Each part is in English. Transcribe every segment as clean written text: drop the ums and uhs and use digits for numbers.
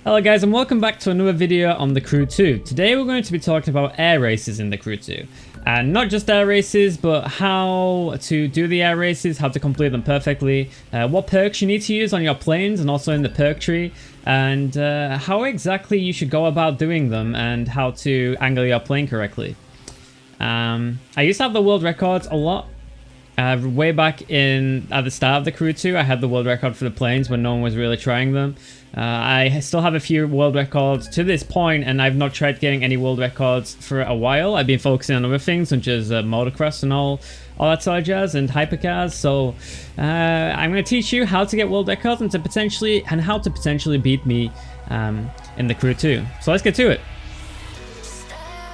Hello guys and welcome back to another video on the Crew 2. Today we're going to be talking about air races in the Crew 2. And not just air races, but how to do the air races, how to complete them perfectly, what perks you need to use on your planes and also in the perk tree, and how exactly you should go about doing them and how to angle your plane correctly. I used to have the world records a lot. Way back at the start of the Crew 2, I had the world record for the planes when no one was really trying them. I still have a few world records to this point, and I've not tried getting any world records for a while. I've been focusing on other things such as motocross and all that sort of jazz and hypercars. So I'm going to teach you how to get world records and how to potentially beat me in the Crew 2. So let's get to it.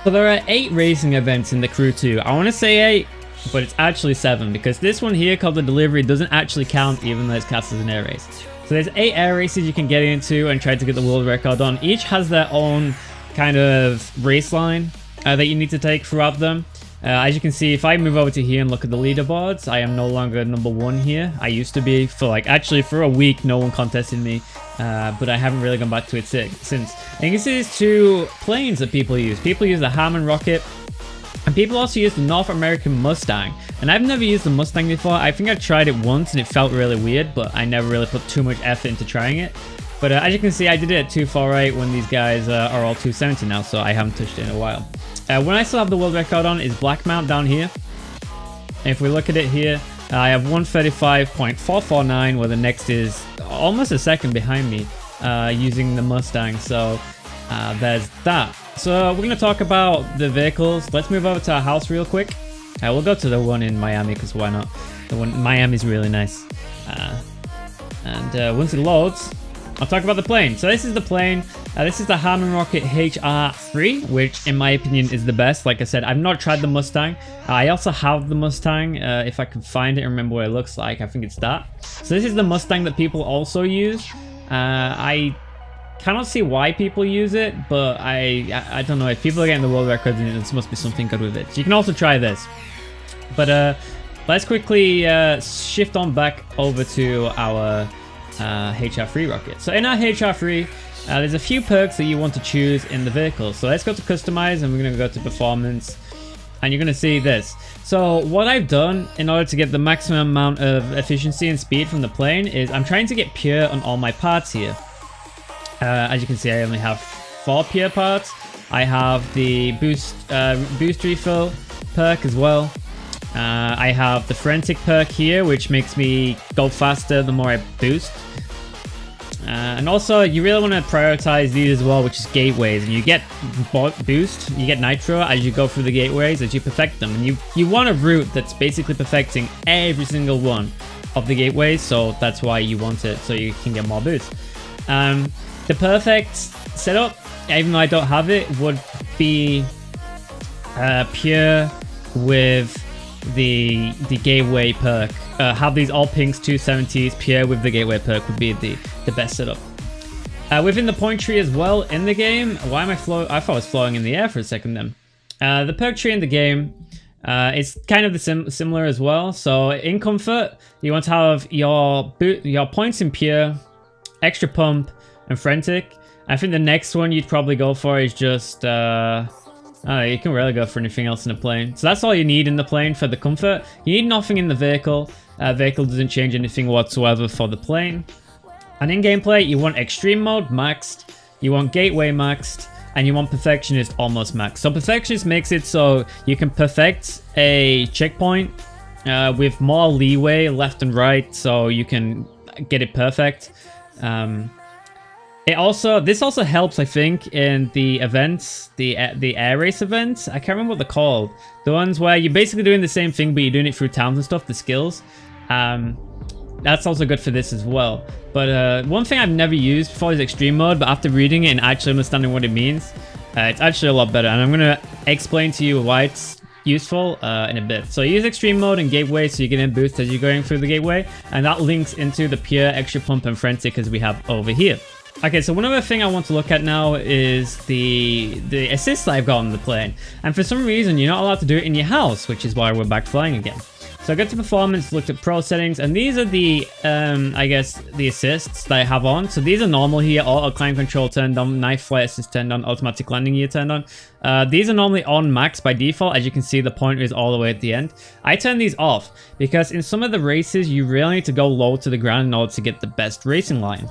So there are 8 racing events in the Crew 2. I want to say 8. But it's actually 7 because this one here called the delivery doesn't actually count even though it's cast as an air race. So there's 8 air races you can get into and try to get the world record on. Each has their own kind of race line that you need to take throughout them. As you can see, if I move over to here and look at the leaderboards, I am no longer number 1 here. I used to be for actually for a week no one contested me, but I haven't really gone back to it since. And you can see there's 2 planes that people use. People use the Harmon Rocket. And people also use the North American Mustang. And I've never used the Mustang before. I think I tried it once and it felt really weird, but I never really put too much effort into trying it. But as you can see, I did it at 248 when these guys are all 270 now, so I haven't touched it in a while. When I still have the world record on is Black Mount down here. And if we look at it here, I have 135.449, where the next is almost a second behind me using the Mustang. So there's that. So we're going to talk about the vehicles. Let's move over to our house real quick. We'll go to the one in Miami because why not? The one in Miami is really nice. And once it loads, I'll talk about the plane. So this is the plane. This is the Harmon Rocket HR3, which in my opinion is the best. Like I said, I've not tried the Mustang. I also have the Mustang. If I can find it and remember what it looks like, I think it's that. So this is the Mustang that people also use. I cannot see why people use it, but I don't know, if people are getting the world records, there must be something good with it. So you can also try this. But let's quickly shift on back over to our HR3 rocket. So in our HR3, there's a few perks that you want to choose in the vehicle. So let's go to customize and we're going to go to performance. And you're going to see this. So what I've done in order to get the maximum amount of efficiency and speed from the plane is I'm trying to get pure on all my parts here. As you can see, I only have 4 pure parts. I have the boost refill perk as well. I have the forensic perk here, which makes me go faster the more I boost. And also, you really want to prioritize these as well, which is gateways. And you get boost, you get nitro as you go through the gateways, as you perfect them. And you want a route that's basically perfecting every single one of the gateways. So that's why you want it, so you can get more boost. The perfect setup, even though I don't have it, would be pure with the gateway perk. Have these all pinks 270s pure with the gateway perk would be the best setup. Within the point tree as well in the game, why am I floating? I thought I was floating in the air for a second then. The perk tree in the game is kind of the similar as well. So in comfort, you want to have your points in pure, extra pump, and frantic. I think the next one you'd probably go for is just you can really go for anything else in a plane. So that's all you need in the plane for the comfort. You need nothing in the vehicle. Vehicle doesn't change anything whatsoever for the plane. And in gameplay, you want extreme mode maxed, you want gateway maxed, and you want perfectionist almost maxed. So perfectionist makes it so you can perfect a checkpoint with more leeway left and right, so you can get it perfect. This also helps, I think, in the events, the air race events. I can't remember what they're called. The ones where you're basically doing the same thing, but you're doing it through towns and stuff, the skills. That's also good for this as well. But one thing I've never used before is extreme mode, but after reading it and actually understanding what it means, it's actually a lot better. And I'm going to explain to you why it's useful in a bit. So use extreme mode and gateway so you get in boost as you're going through the gateway. And that links into the pure, extra pump, and frantic as we have over here. Okay, so one other thing I want to look at now is the assists I've got on the plane. And for some reason, you're not allowed to do it in your house, which is why we're back flying again. So I go to performance, looked at pro settings, and these are the, I guess, the assists that I have on. So these are normal here, auto climb control turned on, knife flight assist turned on, automatic landing gear turned on. These are normally on max by default. As you can see, the pointer is all the way at the end. I turn these off because in some of the races, you really need to go low to the ground in order to get the best racing line.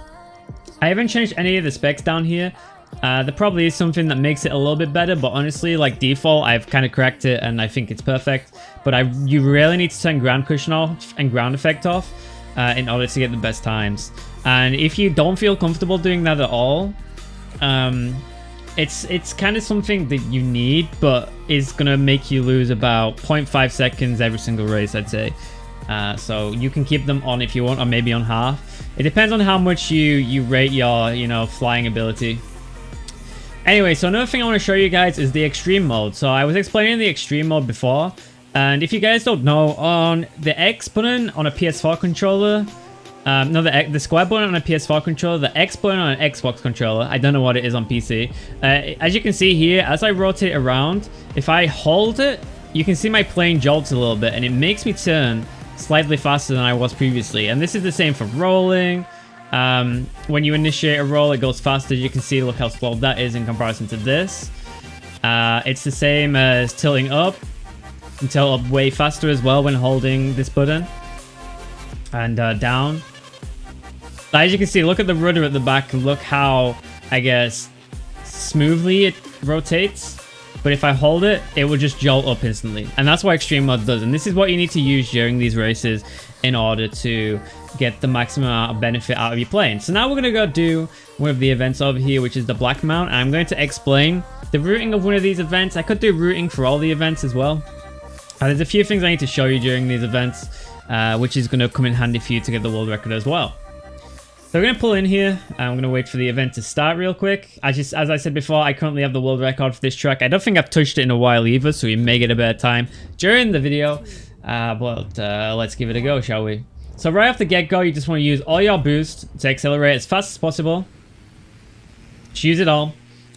I haven't changed any of the specs down here. There probably is something that makes it a little bit better, but honestly, like default, I've kind of cracked it and I think it's perfect. But you really need to turn ground cushion off and ground effect off in order to get the best times. And if you don't feel comfortable doing that at all, it's kind of something that you need, but is gonna make you lose about 0.5 seconds every single race, I'd say. So you can keep them on if you want, or maybe on half. It depends on how much you rate your, flying ability. Anyway, so another thing I want to show you guys is the extreme mode. So I was explaining the extreme mode before, and if you guys don't know, on the X button on a PS4 controller, no, the square button on a PS4 controller, the X button on an Xbox controller, I don't know what it is on PC. As you can see here, as I rotate around, if I hold it, you can see my plane jolts a little bit, and it makes me turn slightly faster than I was previously. And this is the same for rolling. When you initiate a roll, it goes faster. You can see, look how slow that is in comparison to this. It's the same as tilting up. You can tilt up way faster as well when holding this button. And down. As you can see, look at the rudder at the back and look how, I guess, smoothly it rotates. But if I hold it, it will just jolt up instantly. And that's what extreme mode does. And this is what you need to use during these races in order to get the maximum amount of benefit out of your plane. So now we're going to go do one of the events over here, which is the Black Mount. And I'm going to explain the routing of one of these events. I could do routing for all the events as well. There's a few things I need to show you during these events, which is going to come in handy for you to get the world record as well. So we're going to pull in here, and I'm going to wait for the event to start real quick. As I said before, I currently have the world record for this track. I don't think I've touched it in a while either, so we may get a better time during the video. But let's give it a go, shall we? So right off the get-go, you just want to use all your boost to accelerate as fast as possible. Just use it all.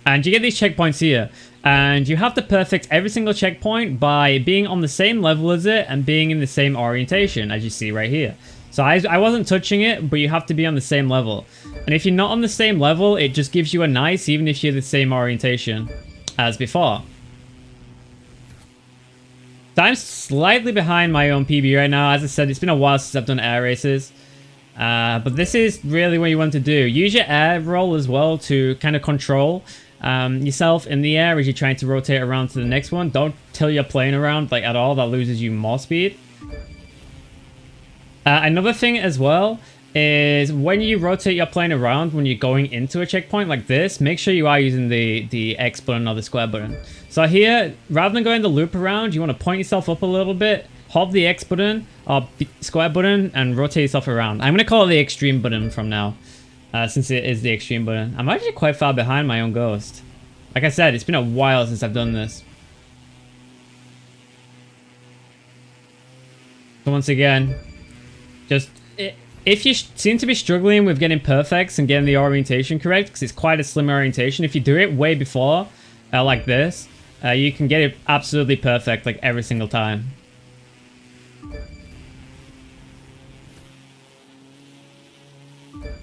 And you get these checkpoints here. And you have to perfect every single checkpoint by being on the same level as it and being in the same orientation, as you see right here. So I wasn't touching it, but you have to be on the same level. And if you're not on the same level, it just gives you a nice, even if you're the same orientation as before. So I'm slightly behind my own PB right now. As I said, it's been a while since I've done air races. But this is really what you want to do. Use your air roll as well to kind of control yourself in the air as you're trying to rotate around to the next one. Don't tilt your plane around like at all. That loses you more speed. Another thing as well is when you rotate your plane around when you're going into a checkpoint like this, make sure you are using the X button or the square button. So here, rather than going the loop around, you want to point yourself up a little bit, hold the X button or square button and rotate yourself around. I'm going to call it the extreme button from now, since it is the extreme button. I'm actually quite far behind my own Ghost. Like I said, it's been a while since I've done this. So once again, just if you seem to be struggling with getting perfects and getting the orientation correct, because it's quite a slim orientation, if you do it way before, like this, you can get it absolutely perfect like every single time.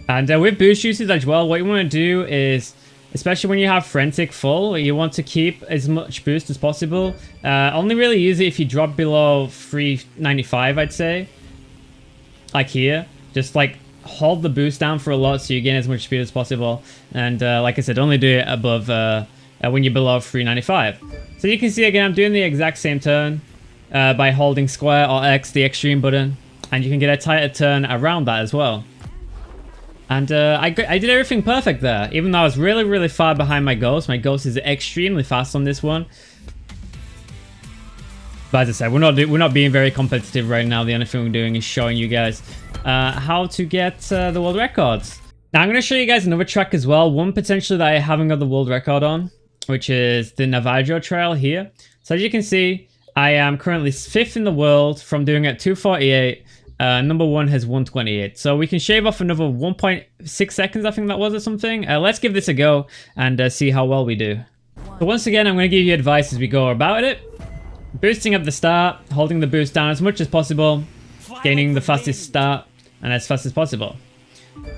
And with boost usage as well, what you want to do is, especially when you have Frantic full, you want to keep as much boost as possible. Only really use it if you drop below 395, I'd say. Like here, just like hold the boost down for a lot so you gain as much speed as possible. And like I said, only do it above when you're below 395. So you can see again, I'm doing the exact same turn by holding square or X, the extreme button, and you can get a tighter turn around that as well. And I did everything perfect there, even though I was really far behind my Ghost. My Ghost is extremely fast on this one. But as I said, we're not being very competitive right now. The only thing we're doing is showing you guys how to get the world records. Now I'm going to show you guys another track as well. One potentially that I haven't got the world record on, which is the Navajo Trail here. So as you can see, I am currently 5th in the world from doing it 248. Number 1 has 128. So we can shave off another 1.6 seconds, I think that was, or something. Let's give this a go and see how well we do. So once again, I'm going to give you advice as we go about it. boosting at the start, holding the boost down as much as possible, gaining the fastest start and as fast as possible.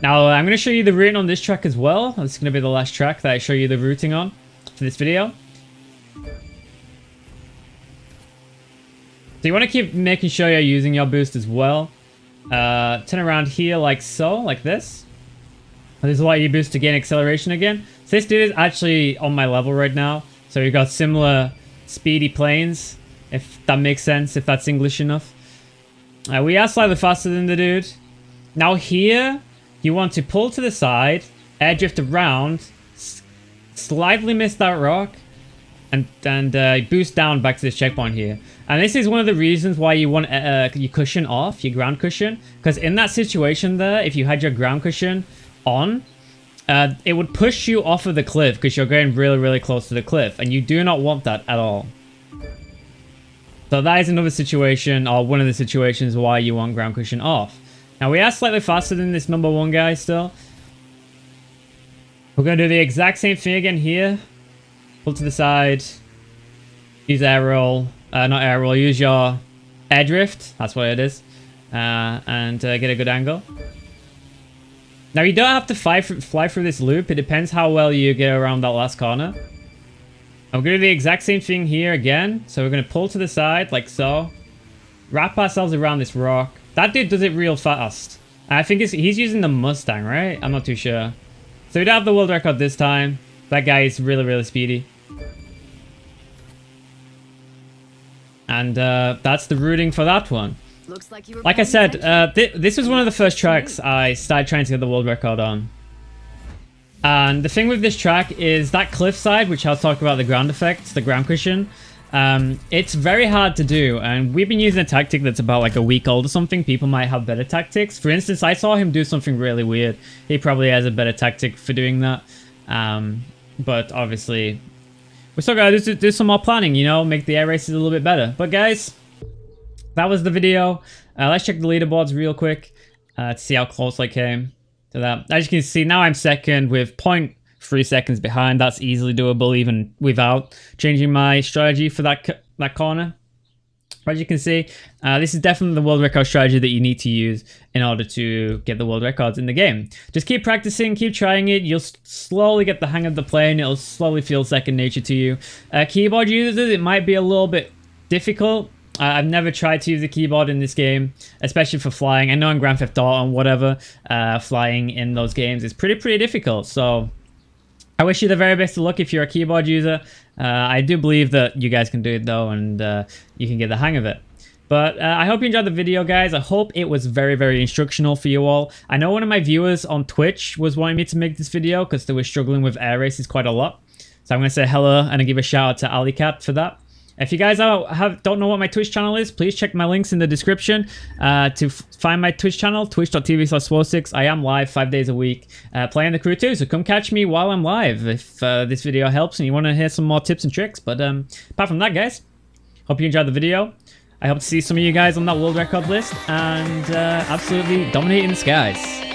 Now, I'm going to show you the routing on this track as well. This is going to be the last track that I show you the routing on for this video. So you want to keep making sure you're using your boost as well. Turn around here like so, like this. This is why you boost to gain acceleration again. So this dude is actually on my level right now. So we've got similar speedy planes, if that makes sense, if that's English enough. We are slightly faster than the dude. Now here, you want to pull to the side, air drift around, slightly miss that rock, and boost down back to this checkpoint here. And this is one of the reasons why you want your cushion off, your ground cushion. Because in that situation there, if you had your ground cushion on, it would push you off of the cliff because you're going really, really close to the cliff. And you do not want that at all. So that is another situation, or one of the situations why you want ground cushion off. Now we are slightly faster than this number one guy still. We're going to do the exact same thing again here. Pull to the side. Use air roll. Not air roll, use your air drift. That's what it is. And get a good angle. Now you don't have to fly through this loop. It depends how well you get around that last corner. I'm going to do the exact same thing here again. So we're going to pull to the side like so. Wrap ourselves around this rock. That dude does it real fast. I think he's using the Mustang, right? I'm not too sure. So we don't have the world record this time. That guy is really, really speedy. And that's the routing for that one. Looks like, like I said, this was one of the first tracks I started trying to get the world record on. And the thing with this track is that cliffside, which I'll talk about the ground effect, the ground cushion. It's very hard to do, and we've been using a tactic that's about like a week old or something. People might have better tactics. For instance, I saw him do something really weird. He probably has a better tactic for doing that. But obviously, we still gotta do some more planning, you know, make the air races a little bit better. But guys, that was the video. Let's check the leaderboards real quick to see how close I came to that. As you can see, now I'm second with 0.3 seconds behind. That's easily doable even without changing my strategy for that corner. As you can see, this is definitely the world record strategy that you need to use in order to get the world records in the game. Just keep practicing, keep trying it. You'll slowly get the hang of the plane. It'll slowly feel second nature to you. Keyboard users, it might be a little bit difficult. I've never tried to use the keyboard in this game, especially for flying. I know in Grand Theft Auto and whatever, flying in those games is pretty difficult. So I wish you the very best of luck if you're a keyboard user. I do believe that you guys can do it though, and you can get the hang of it. But I hope you enjoyed the video, guys. I hope it was very instructional for you all. I know one of my viewers on Twitch was wanting me to make this video because they were struggling with air races quite a lot. So I'm going to say hello and give a shout out to AliCat for that. If you guys don't know what my Twitch channel is, please check my links in the description to find my Twitch channel, twitch.tv/Swole6. I am live 5 days a week playing the Crew 2, so come catch me while I'm live if this video helps and you want to hear some more tips and tricks. But apart from that, guys, hope you enjoyed the video. I hope to see some of you guys on that world record list and absolutely dominating the skies.